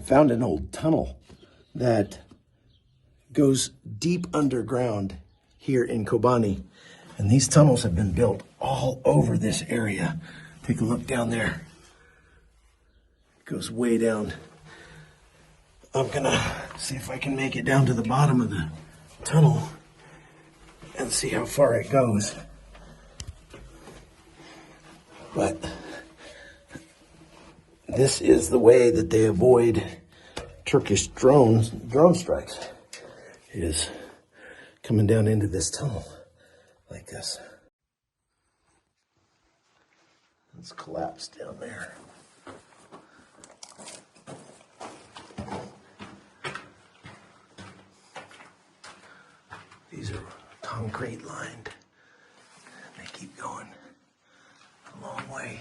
found an old tunnel that goes deep underground here in Kobani. And these tunnels have been built all over this area. Take a look down there. It goes way down. I'm gonna see if I can make it down to the bottom of the tunnel and see how far it goes. But this is the way that they avoid Turkish drone strikes, is coming down into this tunnel like this. It's collapsed down there. These are concrete lined. They keep going a long way.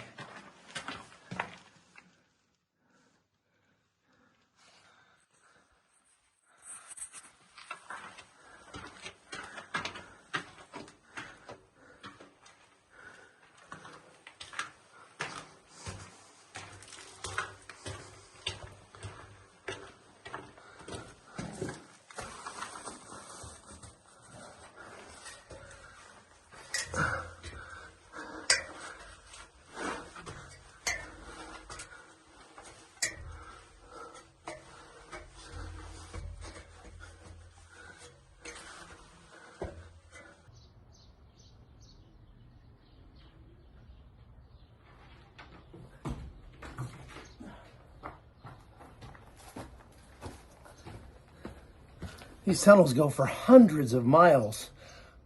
These tunnels go for hundreds of miles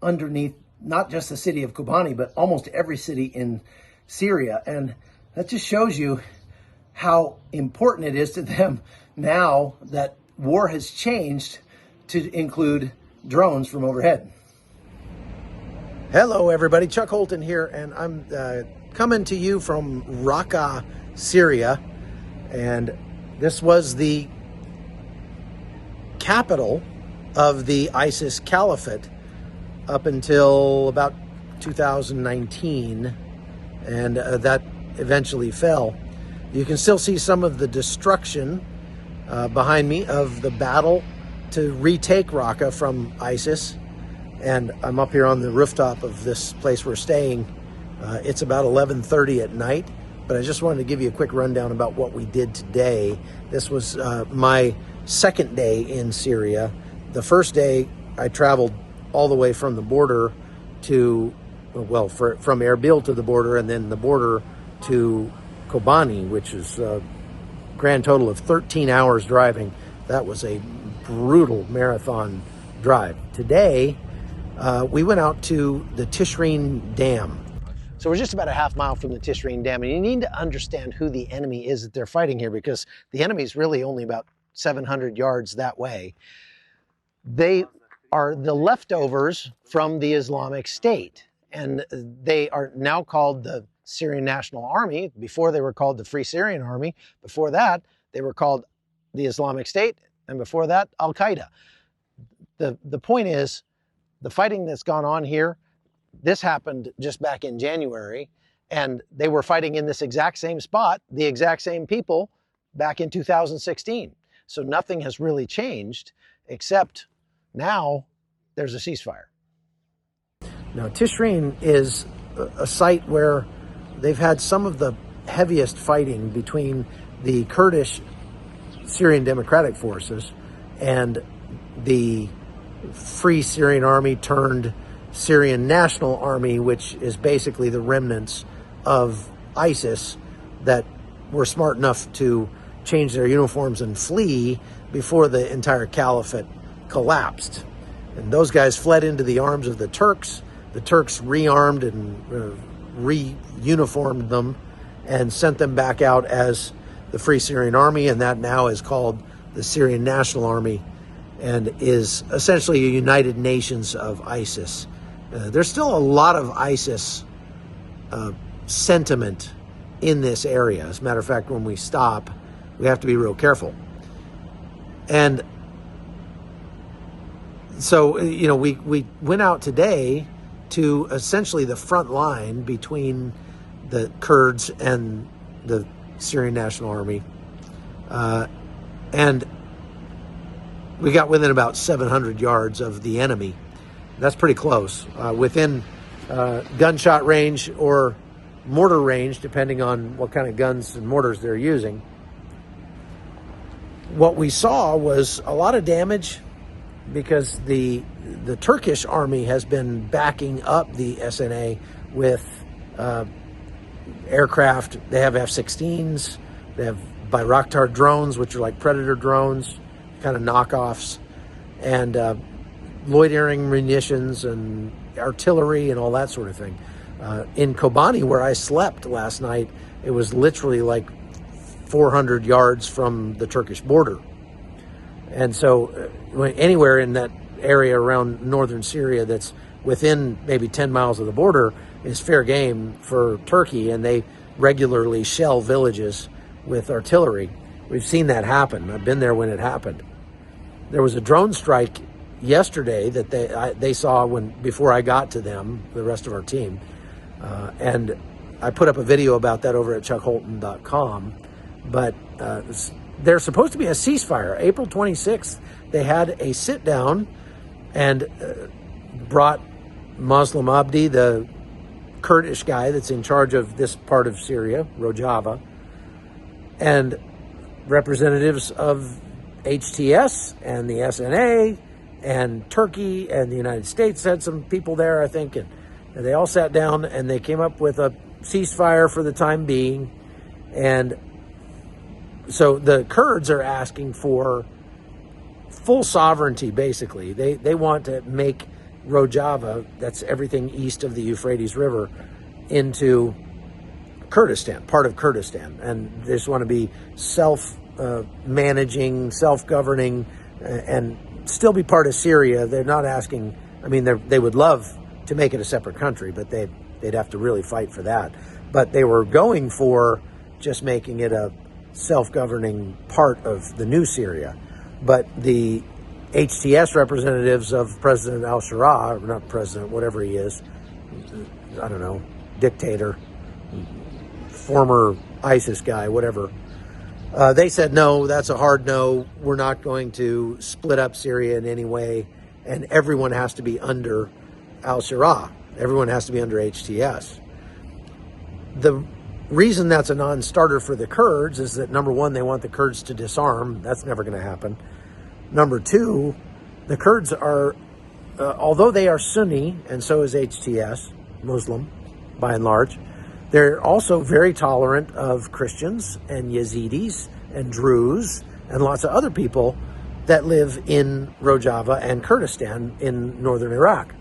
underneath not just the city of Kobani, but almost every city in Syria. And that just shows you how important it is to them now that war has changed to include drones from overhead. Hello, everybody. Chuck Holton here, and I'm coming to you from Raqqa, Syria. And this was the capital of the ISIS Caliphate up until about 2019, and that eventually fell. You can still see some of the destruction behind me of the battle to retake Raqqa from ISIS. And I'm up here on the rooftop of this place we're staying. It's about 11:30 at night, but I just wanted to give you a quick rundown about what we did today. This was my second day in Syria. The first day, I traveled all the way from the border to, well, from Erbil to the border, and then the border to Kobani, which is a grand total of 13 hours driving. That was a brutal marathon drive. Today, we went out to the Tishrin Dam. So we're just about a half mile from the Tishrin Dam, and you need to understand who the enemy is that they're fighting here, because the enemy is really only about 700 yards that way. They are the leftovers from the Islamic State, and they are now called the Syrian National Army. Before, they were called the Free Syrian Army. Before that, they were called the Islamic State, and before that, Al-Qaeda. The point is, the fighting that's gone on here, this happened just back in January, and they were fighting in this exact same spot, the exact same people, back in 2016. So nothing has really changed, except now there's a ceasefire. Now, Tishrin is a site where they've had some of the heaviest fighting between the Kurdish Syrian Democratic Forces and the Free Syrian Army turned Syrian National Army, which is basically the remnants of ISIS that were smart enough to change their uniforms and flee before the entire caliphate collapsed. And those guys fled into the arms of the Turks. The Turks rearmed and re-uniformed them and sent them back out as the Free Syrian Army, and that now is called the Syrian National Army and is essentially a United Nations of ISIS. There's still a lot of ISIS sentiment in this area. As a matter of fact, when we stop, we have to be real careful. And so, you know, we went out today to essentially the front line between the Kurds and the Syrian National Army. And we got within about 700 yards of the enemy. That's pretty close. Within gunshot range or mortar range, depending on what kind of guns and mortars they're using. What we saw was a lot of damage because the Turkish army has been backing up the SNA with aircraft. They have F-16s. They have Bayraktar drones, which are like Predator drones, kind of knockoffs, and loitering munitions and artillery and all that sort of thing. In Kobani, where I slept last night, it was literally like 400 yards from the Turkish border. And so anywhere in that area around northern Syria that's within maybe 10 miles of the border is fair game for Turkey, and they regularly shell villages with artillery. We've seen that happen. I've been there when it happened. There was a drone strike yesterday that they saw before I got to them, the rest of our team, and I put up a video about that over at chuckholton.com. But there's supposed to be a ceasefire. April 26th, they had a sit down and brought Muslim Abdi, the Kurdish guy that's in charge of this part of Syria, Rojava, and representatives of HTS and the SNA and Turkey and the United States had some people there, I think, and they all sat down and they came up with a ceasefire for the time being. And so the Kurds are asking for full sovereignty, basically. They want to make Rojava, that's everything east of the Euphrates River, into Kurdistan, part of Kurdistan. And they just want to be self-managing, self-governing, and still be part of Syria. They're not asking, I mean, they would love to make it a separate country, but they'd have to really fight for that. But they were going for just making it a self-governing part of the new Syria. But the HTS representatives of President al-Shara, or not president, whatever he is, I don't know, dictator, former ISIS guy, whatever, they said, no, that's a hard no. We're not going to split up Syria in any way, and everyone has to be under al-Shara. Everyone has to be under HTS. The reason that's a non-starter for the Kurds is that, number one, they want the Kurds to disarm. That's never going to happen. Number two, the Kurds are, although they are Sunni, and so is HTS, Muslim, by and large, they're also very tolerant of Christians and Yazidis and Druze and lots of other people that live in Rojava and Kurdistan in northern Iraq.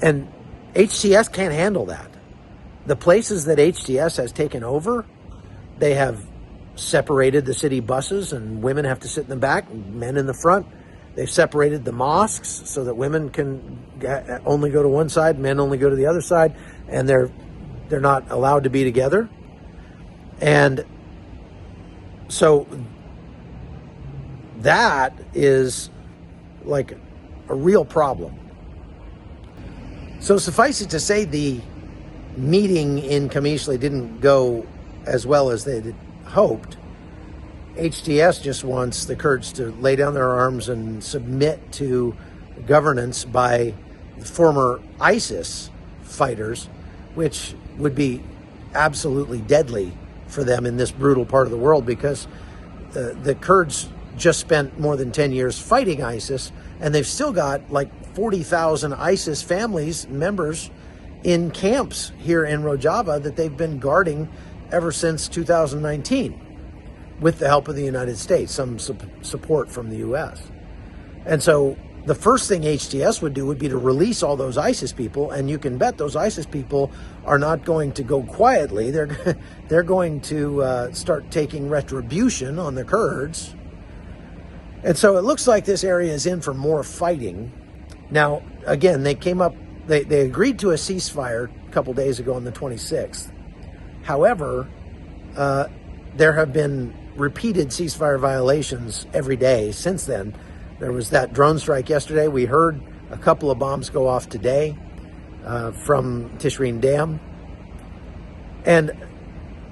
And HTS can't handle that. The places that HTS has taken over, they have separated the city buses, and women have to sit in the back, men in the front. They've separated the mosques so that women can only go to one side, men only go to the other side, and they're not allowed to be together. And so that is like a real problem. So suffice it to say, the meeting in Qamishli didn't go as well as they had hoped. HTS just wants the Kurds to lay down their arms and submit to governance by former ISIS fighters, which would be absolutely deadly for them in this brutal part of the world, because the Kurds just spent more than 10 years fighting ISIS, and they've still got like 40,000 ISIS families, members, in camps here in Rojava that they've been guarding ever since 2019 with the help of the United States, some support from the U.S. And so the first thing HTS would do would be to release all those ISIS people, and you can bet those ISIS people are not going to go quietly. They're going to start taking retribution on the Kurds. And so it looks like this area is in for more fighting. Now, again, they agreed to a ceasefire a couple days ago on the 26th. However, there have been repeated ceasefire violations every day since then. There was that drone strike yesterday. We heard a couple of bombs go off today from Tishrin Dam. And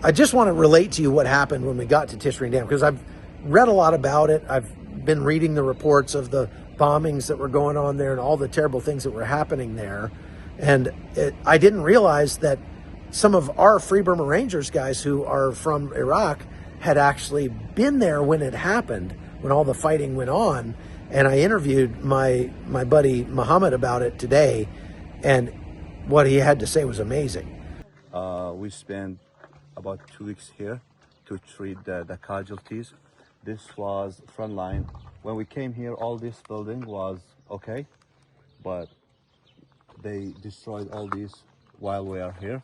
I just want to relate to you what happened when we got to Tishrin Dam, because I've read a lot about it. I've been reading the reports of the bombings that were going on there and all the terrible things that were happening there. And I didn't realize that some of our Free Burma Rangers guys who are from Iraq had actually been there when it happened, when all the fighting went on. And I interviewed my buddy Muhammad about it today, and what he had to say was amazing. We spent about 2 weeks here to treat the casualties. This was frontline. When we came here, all this building was okay, but they destroyed all these while we are here.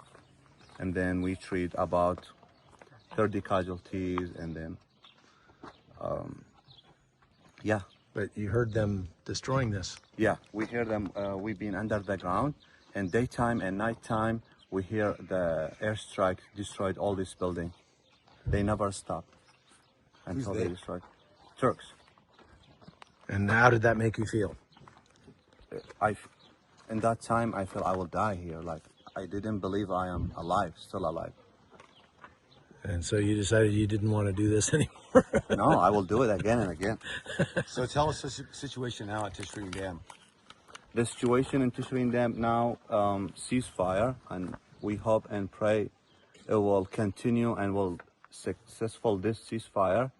And then we treat about 30 casualties, and then, yeah. But you heard them destroying this. Yeah, we hear them. We've been under the ground, and daytime and nighttime, we hear the airstrike destroyed all this building. They never stop until they destroyed. Turks. And how did that make you feel? In that time, I felt I will die here. Like, I didn't believe I am alive, still alive. And so you decided you didn't want to do this anymore? No, I will do it again and again. So tell us the situation now at Tishrin Dam. The situation in Tishrin Dam now, ceasefire, and we hope and pray it will continue and will successful this ceasefire.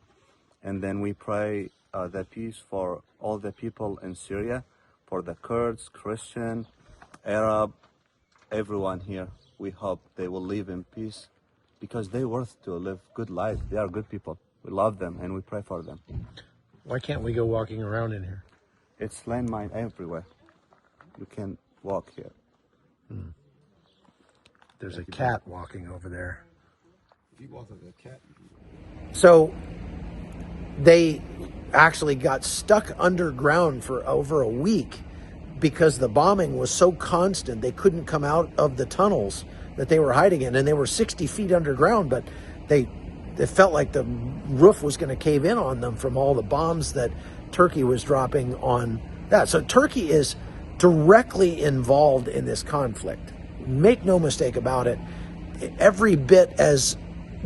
And then we pray the peace for all the people in Syria, for the Kurds, Christian, Arab, everyone here. We hope they will live in peace, because they're worth to live good life. They are good people. We love them and we pray for them. Why can't we go walking around in here? It's landmine everywhere. You can walk here. There's a cat walking over there. If you walk like a cat. So they actually got stuck underground for over a week because the bombing was so constant. They couldn't come out of the tunnels that they were hiding in, and they were 60 feet underground, but it felt like the roof was going to cave in on them from all the bombs that Turkey was dropping on that. So Turkey is directly involved in this conflict. Make no mistake about it. Every bit as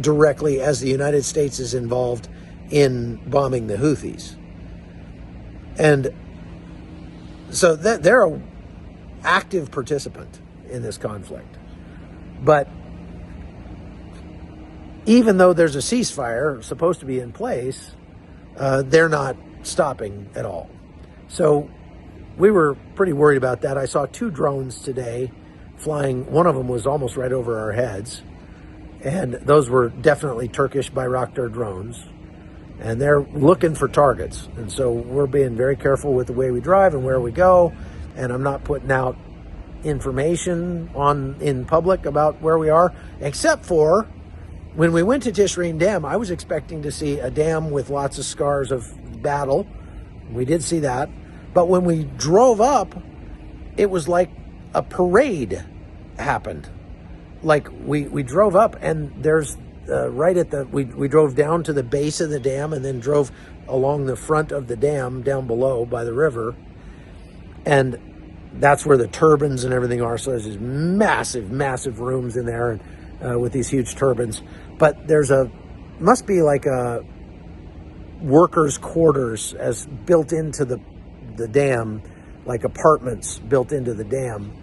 directly as the United States is involved in bombing the Houthis. And so they're an active participant in this conflict. But even though there's a ceasefire supposed to be in place, they're not stopping at all. So we were pretty worried about that. I saw 2 drones today flying. One of them was almost right over our heads. And those were definitely Turkish Bayraktar drones. And they're looking for targets. And so we're being very careful with the way we drive and where we go. And I'm not putting out information in public about where we are, except for when we went to Tishrin Dam. I was expecting to see a dam with lots of scars of battle. We did see that. But when we drove up, it was like a parade happened. Like we drove up, and there's right at the, we drove down to the base of the dam and then drove along the front of the dam down below by the river. And that's where the turbines and everything are. So there's these massive, massive rooms in there, and with these huge turbines. But there's must be like a workers' quarters as built into the dam, like apartments built into the dam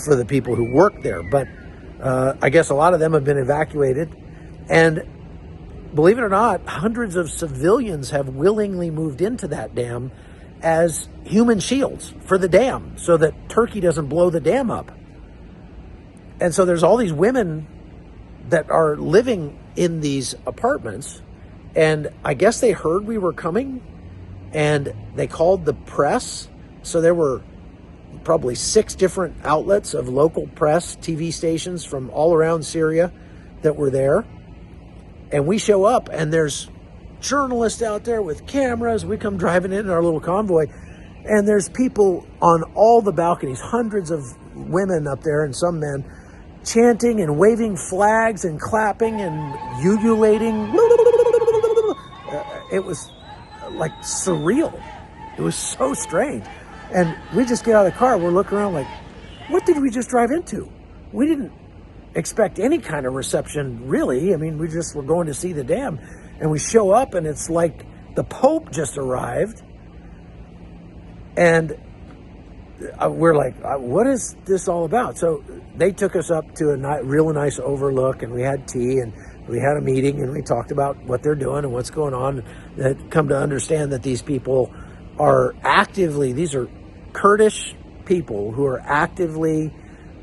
for the people who work there. But I guess a lot of them have been evacuated. And believe it or not, hundreds of civilians have willingly moved into that dam as human shields for the dam so that Turkey doesn't blow the dam up. And so there's all these women that are living in these apartments, and I guess they heard we were coming and they called the press. So there were probably 6 different outlets of local press, TV stations from all around Syria that were there. And we show up, and there's journalists out there with cameras. We come driving in our little convoy, and there's people on all the balconies, hundreds of women up there and some men, chanting and waving flags and clapping and ululating. It was like surreal. It was so strange. And we just get out of the car, we're looking around like, what did we just drive into? We didn't expect any kind of reception, really. I mean, we just were going to see the dam, and we show up, and it's like the Pope just arrived, and we're like, what is this all about? So they took us up to a real nice overlook, and we had tea, and we had a meeting, and we talked about what they're doing and what's going on. And come to understand that these people are actively, these are Kurdish people who are actively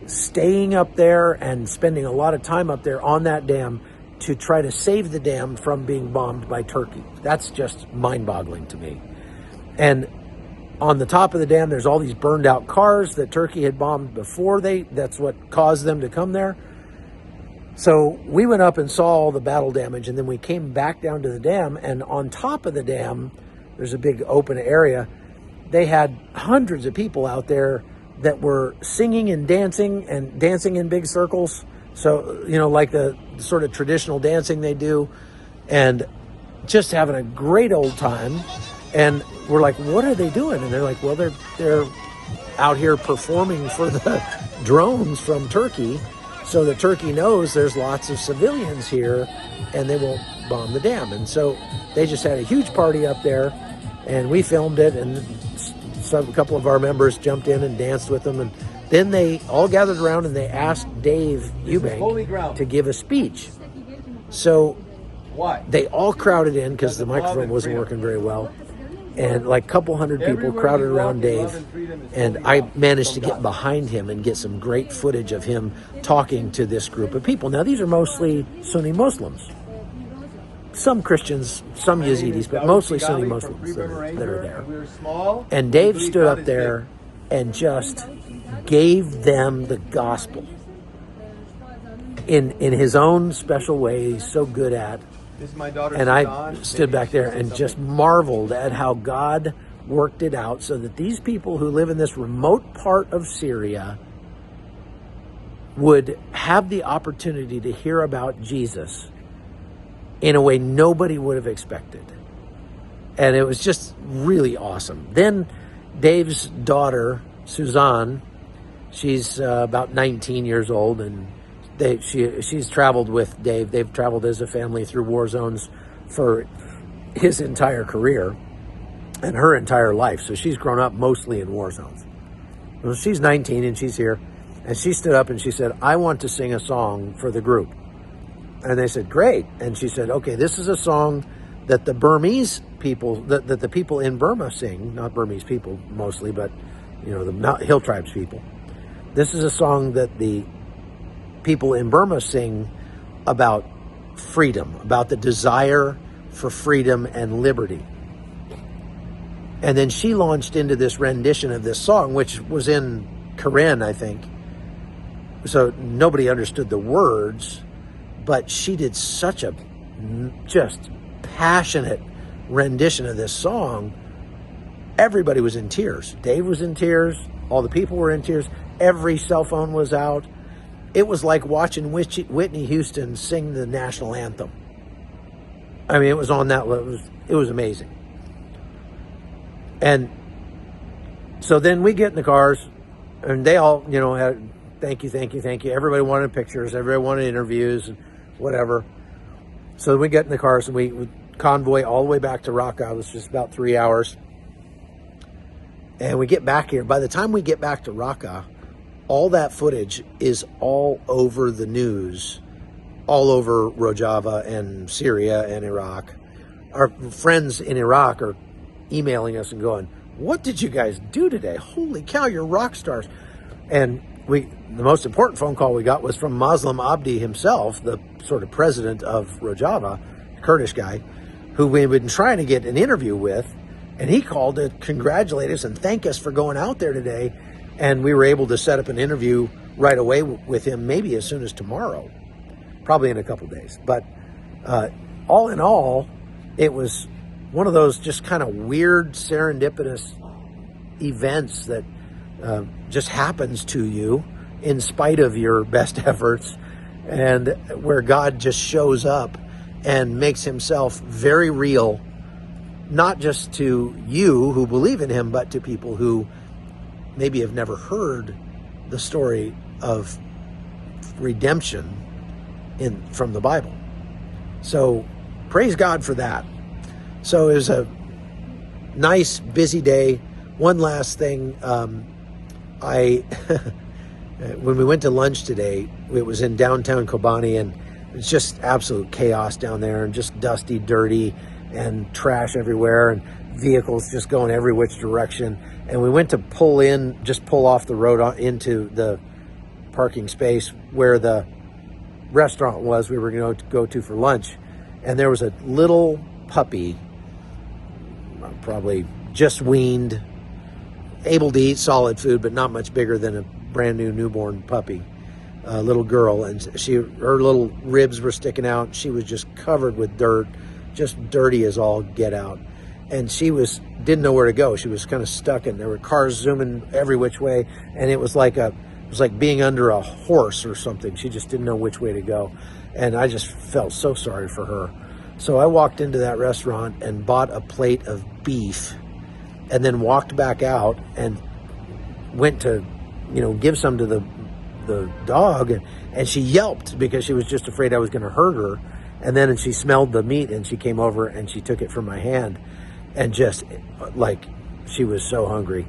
staying up there and spending a lot of time up there on that dam to try to save the dam from being bombed by Turkey. That's just mind-boggling to me. And on the top of the dam, there's all these burned out cars that Turkey had bombed before that's what caused them to come there. So we went up and saw all the battle damage, and then we came back down to the dam, and on top of the dam, there's a big open area. They had hundreds of people out there that were singing and dancing in big circles. So, you know, like the sort of traditional dancing they do, and just having a great old time. And we're like, what are they doing? And they're like, well, they're out here performing for the drones from Turkey, so that Turkey knows there's lots of civilians here and they won't bomb the dam. And so they just had a huge party up there, and we filmed it, and a couple of our members jumped in and danced with them. And then they all gathered around and they asked Dave Eubank to give a speech. So they all crowded in because the microphone wasn't working very well. And like a couple hundred people crowded around Dave, and I managed to get behind him and get some great footage of him talking to this group of people. Now, these are mostly Sunni Muslims. Some Christians, some Yazidis, but mostly Sunni Muslims that are there. And Dave stood up there and just gave them the gospel in his own special way he's so good at. And I stood back there and just marveled at how God worked it out so that these people who live in this remote part of Syria would have the opportunity to hear about Jesus in a way nobody would have expected. And it was just really awesome. Then Dave's daughter, Suzanne, she's about 19 years old, and she's traveled with Dave. They've traveled as a family through war zones for his entire career and her entire life. So she's grown up mostly in war zones. Well, she's 19 and she's here, and she stood up and she said, I want to sing a song for the group. And they said, great. And she said, okay, this is a song that the Burmese people, that the people in Burma sing, not Burmese people mostly, but, you know, the hill tribes people. This is a song that the people in Burma sing about freedom, about the desire for freedom and liberty. And then she launched into this rendition of this song, which was in Karen, I think. So nobody understood the words, but she did such a just passionate rendition of this song. Everybody was in tears. Dave was in tears. All the people were in tears. Every cell phone was out. It was like watching Whitney Houston sing the national anthem. I mean, it was on that level. It was amazing. And so then we get in the cars, and they all, you know, had thank you. Everybody wanted pictures. Everybody wanted interviews and whatever. So we get in the cars, and we convoy all the way back to Raqqa. It was just about 3 hours. And we get back here. By the time we get back to Raqqa, all that footage is all over the news, all over Rojava and Syria and Iraq. Our friends in Iraq are emailing us and going, what did you guys do today? Holy cow, you're rock stars. And the most important phone call we got was from Muslim Abdi himself, the sort of president of Rojava, Kurdish guy, who we've been trying to get an interview with. And he called to congratulate us and thank us for going out there today. And we were able to set up an interview right away with him, maybe as soon as tomorrow, probably in a couple days. But all in all, it was one of those just kind of weird serendipitous events that just happens to you in spite of your best efforts, and where God just shows up and makes himself very real, not just to you who believe in him, but to people who maybe have never heard the story of redemption from the Bible. So praise God for that. So it was a nice, busy day. One last thing, when we went to lunch today, it was in downtown Kobani, and it's just absolute chaos down there, and just dusty, dirty, and trash everywhere, and vehicles just going every which direction. And we went to pull off the road into the parking space where the restaurant was we were going to go to for lunch. And there was a little puppy, probably just weaned, able to eat solid food, but not much bigger than a brand new newborn puppy, a little girl. And her little ribs were sticking out. She was just covered with dirt, just dirty as all get out. And she didn't know where to go. She was kind of stuck, and there were cars zooming every which way. And it was like being under a horse or something. She just didn't know which way to go. And I just felt so sorry for her. So I walked into that restaurant and bought a plate of beef, and then walked back out and went to, give some to the dog. And she yelped because she was just afraid I was going to hurt her. And then she smelled the meat, and she came over and she took it from my hand, and just like, she was so hungry.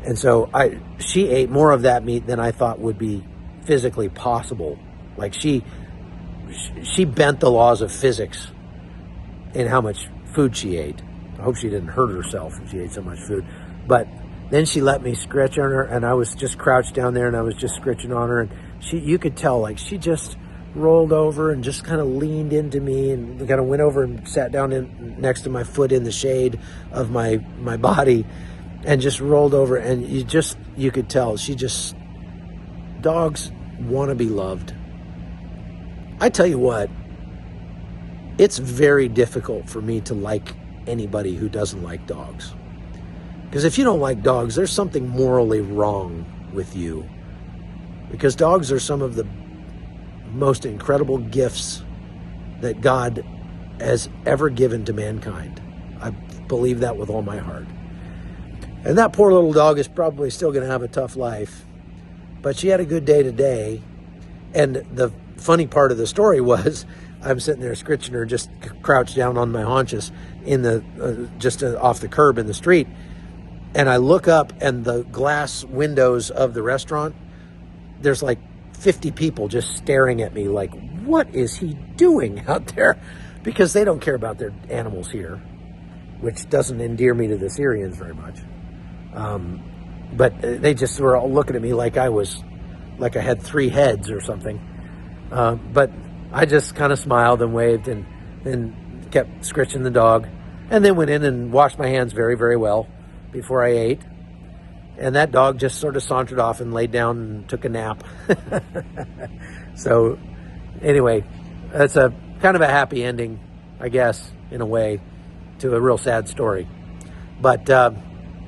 And so she ate more of that meat than I thought would be physically possible. Like she bent the laws of physics in how much food she ate. I hope she didn't hurt herself if she ate so much food. But then she let me scratch on her, and I was just crouched down there, and I was just scratching on her, and you could tell, like, she just rolled over and just kind of leaned into me, and kind of went over and sat down next to my foot in the shade of my body, and just rolled over. And you could tell dogs want to be loved. I tell you what, it's very difficult for me to like anybody who doesn't like dogs. Because if you don't like dogs, there's something morally wrong with you. Because dogs are some of the most incredible gifts that God has ever given to mankind. I believe that with all my heart. And that poor little dog is probably still going to have a tough life. But she had a good day today. And the funny part of the story was, I'm sitting there scritching her, just crouched down on my haunches in just off the curb in the street. And I look up, and the glass windows of the restaurant, there's like 50 people just staring at me like, what is he doing out there? Because they don't care about their animals here, which doesn't endear me to the Syrians very much. But they just were all looking at me like I had 3 heads or something. But I just kind of smiled and waved, and kept scratching the dog, and then went in and washed my hands very, very well before I ate. And that dog just sort of sauntered off and laid down and took a nap. So anyway, that's a kind of a happy ending, I guess, in a way, to a real sad story. But all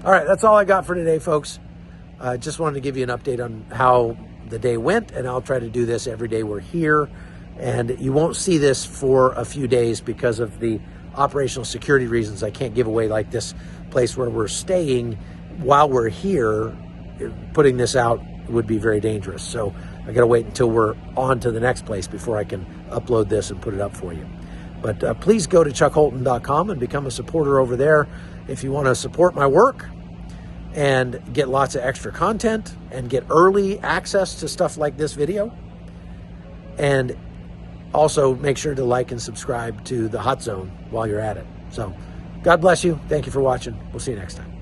right, that's all I got for today, folks. I just wanted to give you an update on how the day went, and I'll try to do this every day we're here. And you won't see this for a few days because of the operational security reasons. I can't give away like this place where we're staying while we're here. Putting this out would be very dangerous. So I got to wait until we're on to the next place before I can upload this and put it up for you. But please go to chuckholton.com and become a supporter over there if you want to support my work and get lots of extra content and get early access to stuff like this video. And also make sure to like and subscribe to the Hot Zone while you're at it. So God bless you. Thank you for watching. We'll see you next time.